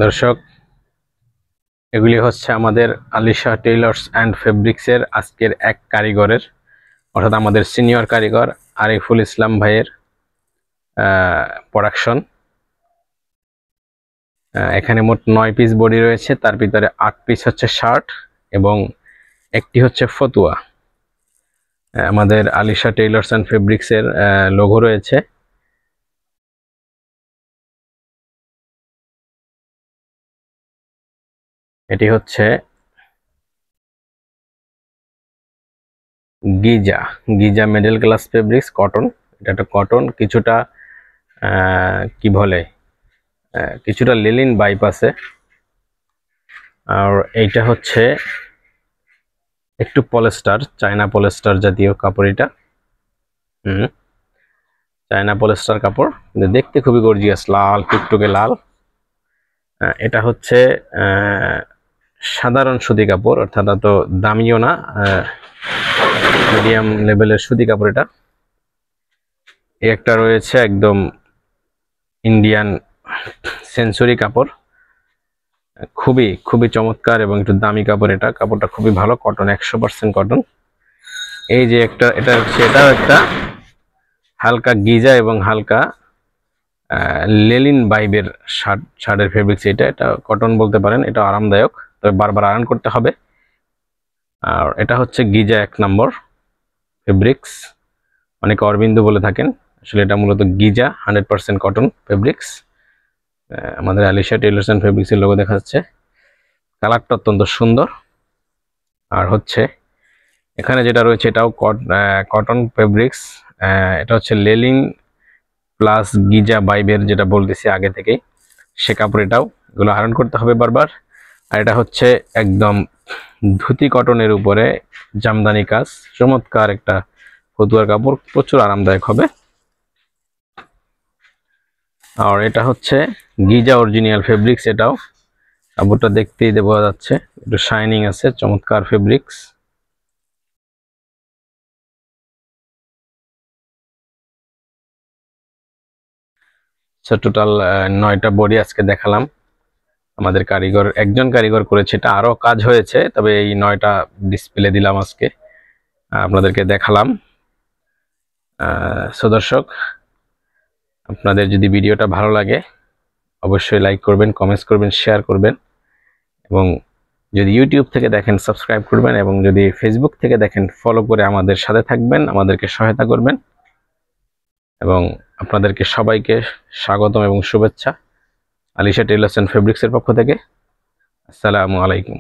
দর্শক, এগুলি হচ্ছে আমাদের আলিশা টেইলর্স অ্যান্ড ফেব্রিক্সের আজকের এক কারিগরের, অর্থাৎ আমাদের সিনিয়র কারিগর আরিফুল ইসলাম ভাইয়ের প্রোডাকশন। এখানে মোট 9 পিস বডি রয়েছে, তার ভিতরে 8 পিস হচ্ছে শার্ট এবং একটি হচ্ছে ফতুয়া। আমাদের আলিশা টেইলর্স অ্যান্ড ফেব্রিক্সের লোগো রয়েছে। এটি হচ্ছে Giza Giza middle class fabrics cotton. এটা একটা কটন, কিছুটা কি বলে, কিছুটা লিলিন বাইপ আছে। আর এইটা হচ্ছে একটু পলিস্টার, চায়না পলিস্টার জাতীয় কাপড়। এটা চায়না পলিস্টার কাপড়, দেখতে খুবই গর্জিয়াস, লাল টুকটুকে লাল। এটা হচ্ছে সাধারণ সুতি কাপড়, অর্থাৎ এত দামিও না, মিডিয়াম লেভেলের সুতি কাপড়। এটা একটা রয়েছে একদম ইন্ডিয়ান সেঞ্চুরি কাপড়, খুবই খুবই চমৎকার এবং একটু দামি কাপড়। এটা কাপড়টা খুবই ভালো, কটন, 100% কটন। এই যে একটা, এটা হচ্ছে, এটাও একটা হালকা গিজা এবং হালকা লেলিন বাইবের শার্টের ফেব্রিক্স। এটা কটন বলতে পারেন, এটা আরামদায়ক, তবে বারবার আয়রন করতে হবে। আর এটা হচ্ছে গিজা 1 নম্বর ফেব্রিক্স, অনেকে অরবিন্দু বলে থাকেন, আসলে এটা মূলত গিজা 100% কটন ফেব্রিক্স। আমাদের আলিশা টেইলর্স অ্যান্ড ফেব্রিক্সের লোগো দেখা যাচ্ছে। কালারটা অত্যন্ত সুন্দর। আর হচ্ছে এখানে যেটা রয়েছে, এটাও কটন ফেব্রিক্স। এটা হচ্ছে লেলিন প্লাস গিজা বাইবের, যেটা বলতেছি আগে থেকেই, সে কাপড়। এটাও, এগুলো আয়রন করতে হবে বারবার। আর এটা হচ্ছে একদম ধুতি কটনের উপরে জামদানি কাজ, চমৎকার একটা ফতুয়ার কাপড়, প্রচুর আরামদায়ক হবে। আর এটা হচ্ছে গিজা অরিজিনাল ফেব্রিক্স। এটাও কাপড়টা দেখতেই বোঝা যাচ্ছে, একটু শাইনিং আছে, চমৎকার ফেব্রিক্স। টোটাল 9টা বডি আজকে দেখালাম। আমাদের কারিগর, একজন কারিগর করেছে, এটা আরো কাজ হয়েছে, তবে এই 9টা ডিসপ্লে দিলাম আজকে, আপনাদেরকে দেখালাম। সো দর্শক, আপনাদের যদি ভিডিওটা ভালো লাগে অবশ্যই লাইক করবেন, কমেন্টস করবেন, শেয়ার করবেন, এবং যদি ইউটিউব থেকে দেখেন সাবস্ক্রাইব করবেন, এবং যদি ফেসবুক থেকে দেখেন ফলো করে আমাদের সাথে থাকবেন, আমাদেরকে সহায়তা করবেন। এবং আপনাদেরকে সবাইকে স্বাগতম এবং শুভেচ্ছা আলিশা টেইলর্স অ্যান্ড ফেব্রিক্সের পক্ষ থেকে। আসসালামু আলাইকুম।